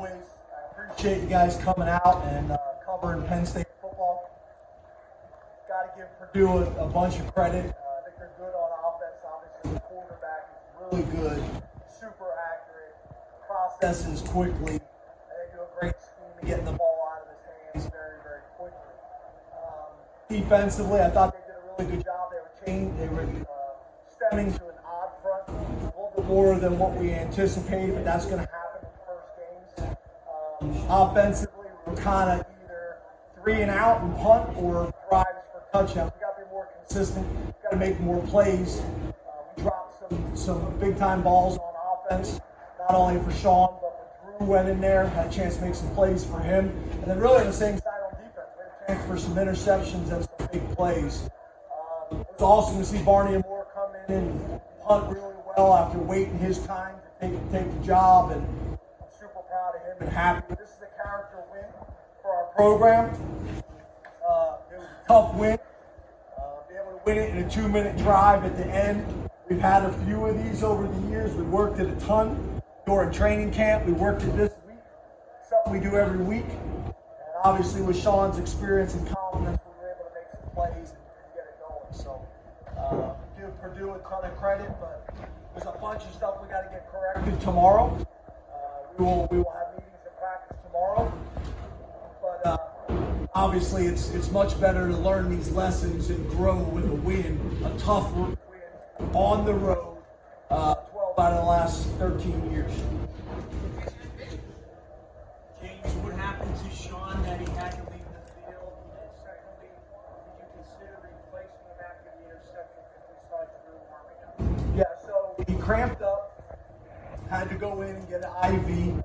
always, I appreciate you guys coming out and covering Penn State football. Got to give Purdue a bunch of credit. I think they're good on offense. Obviously, the quarterback is really good, super accurate, processes quickly, and they do a great scheme of getting the ball out of his hands very, very quickly. Defensively, I thought they did a really good job. They were stemming to an odd front, a little bit more than what we anticipated, but that's going to happen in the first games. Offensively, we're kind of either 3 and out and punt or drives for touchdowns. We got to be more consistent. We got to make more plays. We dropped some big time balls on offense, not only for Sean, but when Drew went in there, had a chance to make some plays for him, and then really on the same side on defense, we had a chance for some interceptions and some big plays. It was awesome to see Barney and Moore come in and punt really well after waiting his time to take the job, and I'm super proud of him and happy. This is a character win for our program. It was a tough win. Be able to win it in a 2-minute drive at the end. We've had a few of these over the years. We worked it a ton during training camp. We worked it this week. Something we do every week. And obviously with Sean's experience and confidence, we were able to make some plays and get it going. So give Purdue a ton of credit, but there's a bunch of stuff we got to get corrected tomorrow. We will have meetings and practice tomorrow. But obviously it's much better to learn these lessons and grow with a win, a tough win on the road, 12 out of the last 13 years. James, what happened to Sean that he had to leave the field? And secondly, did you consider replacing him after the interception because we saw Drew warming up? Yeah, so he cramped up, had to go in and get an IV,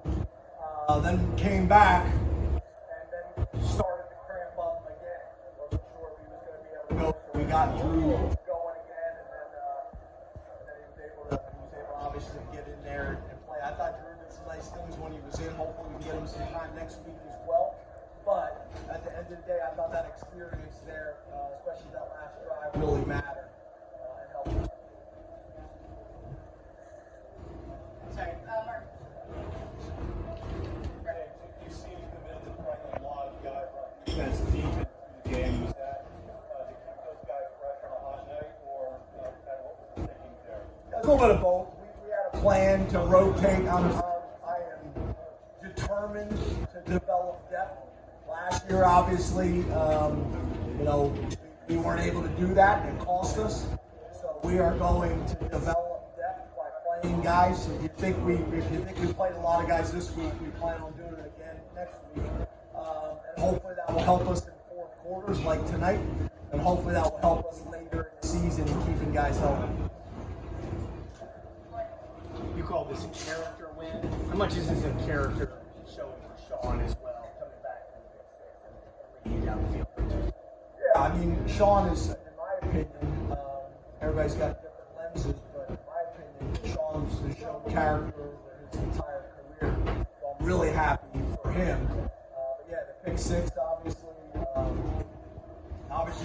then came back, and then started to cramp up again. Wasn't sure if he was going to be able to go, so we got Drew going again, and then he was able to obviously get in there and play. I thought Drew did some nice things when he was in. Hopefully we can get him some time next week as well. But at the end of the day, I thought that experience there, especially that last drive, really mattered and helped us. Sorry, Mark. You seem committed to playing a lot of guys on defense deep into the game. Was that to keep those guys fresh on a hot night, or kind of what was the thinking there? A little bit of both. We had a plan to rotate. I am determined to develop depth. Last year, obviously, we weren't able to do that, and it cost us. So we are going to develop depth by playing guys. If you think we played a lot of guys this week, we plan on doing it again next week. And hopefully that will help us in fourth quarters like tonight, and hopefully that will help us later in the season in keeping guys healthy. You call this a character win. How much is this a character showing for Sean as well, coming back from the Big Six and leading down the field for two? Yeah, I mean, Sean is, in my opinion, everybody's got different lenses, but in my opinion, Sean's shown character over his entire career. So I'm really happy for him. But yeah, the pick six, obviously,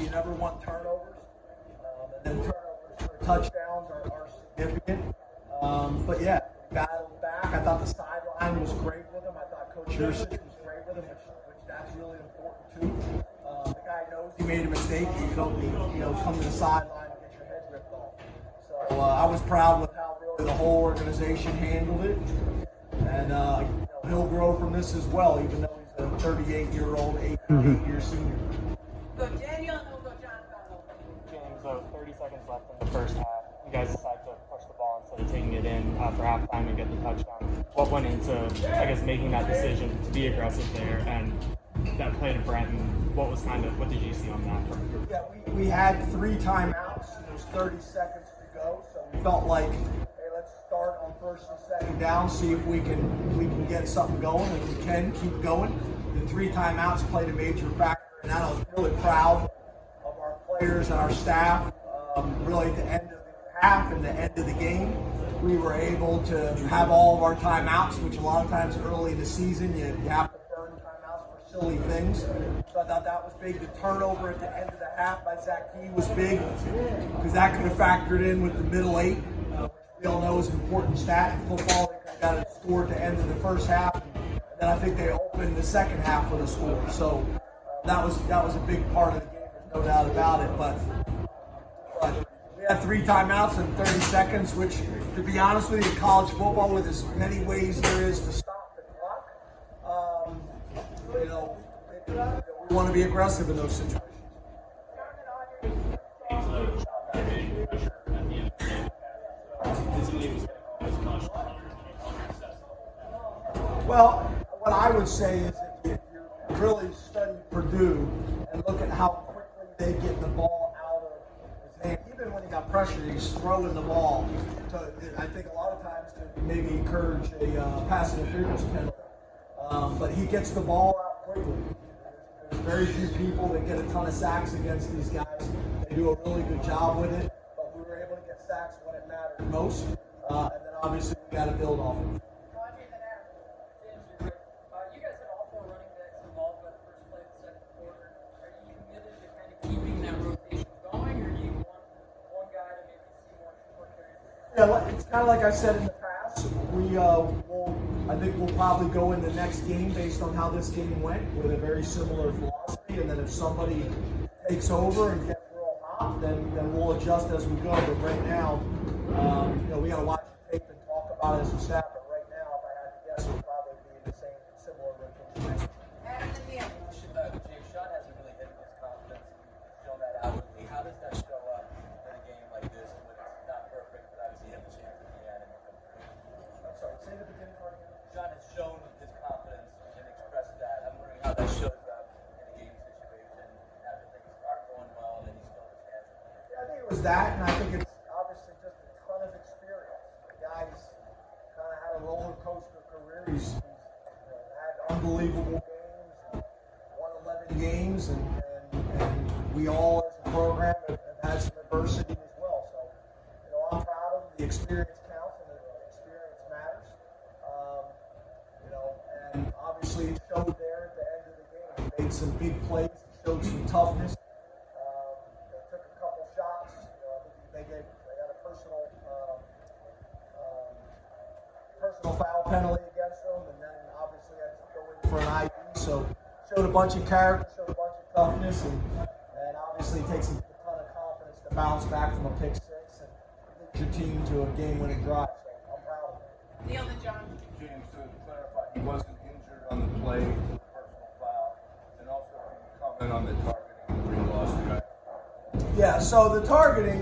you never want turnovers. And then turnovers for touchdowns are significant. But yeah, battled back. I thought the sideline was great with him. I thought Coach Hirschich was great with him, which that's really important too. The guy knows he made a mistake. You don't come to the sideline and get your head ripped off. So I was proud with how really the whole organization handled it, and he'll grow from this as well, even though he's a 38-year-old, 8-year senior. Go Daniel, and then we'll go John. James, 30 seconds left in the first half. You guys decide to push the ball instead of taking it in for halftime and get the touchdown. What went into, I guess, making that decision to be aggressive there and that play to Brenton? What did you see on that? Yeah, we had 3 timeouts. There was 30 seconds to go, so we felt like, hey, let's start on first and second down, see if we can get something going. If we can, keep going. The 3 timeouts played a major factor, and I was really proud of our players and our staff. Really, at the end of the half and the end of the game, we were able to have all of our timeouts, which a lot of times early in the season you have to burn timeouts for silly things. So I thought that was big. The turnover at the end of the half by Zach Key was big because that could have factored in with the middle 8, which we all know is an important stat in football. They got it scored at the end of the first half, and then I think they opened the second half with a score. So that was a big part of the game. There's no doubt about it. But we had 3 timeouts in 30 seconds, which, to be honest with you, in college football, with as many ways there is to stop the clock, we want to be aggressive in those situations. Well, what I would say is if you really study Purdue and look at how quickly they get the ball out of his hand, even when he got pressure, he's throwing the ball. I think a lot of times to maybe encourage a pass interference penalty. But he gets the ball out quickly. There's very few people that get a ton of sacks against these guys. They do a really good job with it, but we were able to get sacks when it mattered most. And then obviously we got to build off of it. You guys had all 4 running backs involved by the first play of the second quarter. Are you committed to kind of keeping that rotation going, or do you want one guy to maybe see more carries? Yeah, it's kind of like I said in the past. I think we'll probably go in the next game based on how this game went with a very similar philosophy, and then if somebody takes over and gets real hot, then we'll adjust as we go. But right now, we got to watch the tape and talk about it as a staff. But right now, if I had to guess, we'll probably be in the similar rotation. James, Sean hasn't really hit his confidence. He's shown that outwardly. How does that show up in a game like this when it's not perfect, but obviously you have a chance at the end? I'm sorry, say the beginning part again. Sean has shown his confidence and expressed that. I'm wondering how that shows up in a game situation after things aren't going well and then you still have a chance at the end. Yeah, I think it was that, and I think it's obviously just a ton of experience. The guy's kind of had a roller coaster career. He's had unbelievable games, won 11 games, and we all as a program have had some adversity as well. So, I'm proud of him. The experience counts, and the experience matters. And obviously it showed there at the end of the game. He made some big plays. He showed some toughness. They took a couple shots. I think they got a personal foul penalty against them, and then obviously had to go in for an ID. So showed a bunch of character, showed a bunch of toughness, and obviously takes a ton of confidence to bounce back from a pick 6 and lead your team to a game-winning drive. So I'm proud of him. Neil and John. James, to clarify, he wasn't injured on the play with the personal foul, and also can you comment on the targeting where he lost the guy? Yeah, so the targeting,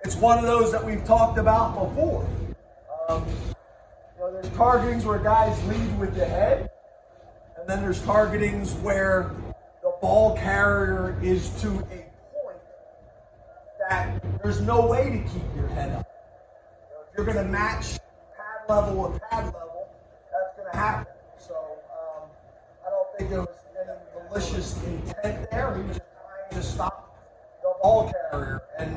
it's one of those that we've talked about before. There's targetings where guys lead with the head, and then there's targetings where the ball carrier is to a point that there's no way to keep your head up. If you're going to match pad level with pad level, that's going to happen. So I don't think there was any malicious intent there. He was just trying to stop the ball carrier. And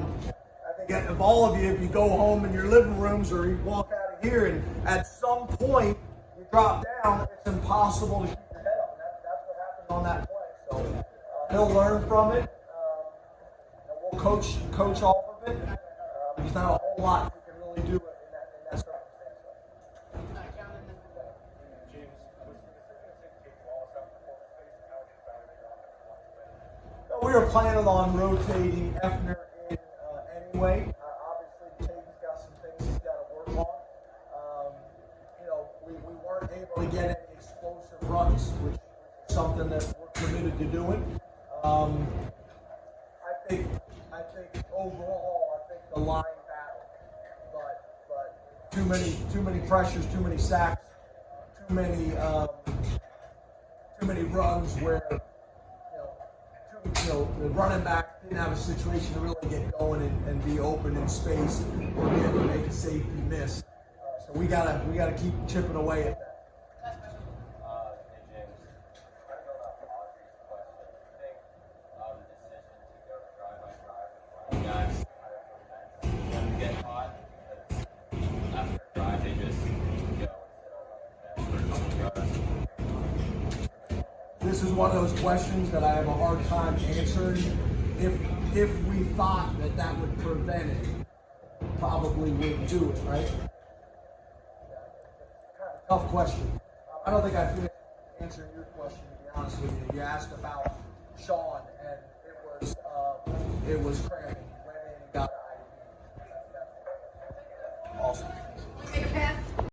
I think if all of you, if you go home in your living rooms or you walk out of here and at some point you drop down, it's impossible to keep your head up. And that's what happened on that play. So he'll learn from it. And we'll coach off of it. There's not a whole lot we can really do in that circumstance. John and then James, was the decision to take Wallace out of performance space and how would you evaluate the offensive line? We were planning on rotating Effner in anyway. Obviously, Caden's got some things he's got to work on. We weren't able to get any explosive runs, which is something that we're committed to doing. I think overall, the line battle, but too many pressures, too many sacks, too many runs where the running back didn't have a situation to really get going and be open in space or be able to make a safety miss. So we gotta keep chipping away at that. Hey James, I don't know about Audrey's question. Do you think the decision to go drive-by-drive with 20 guys doesn't get caught? Because after a drive, they just go instead of This is one of those questions that I have a hard time answering. If we thought that would prevent it, probably wouldn't do it, right? Kind of a tough question. I don't think I finished answering your question, to be honest with you. You asked about Sean, and it was cramping. He went in and got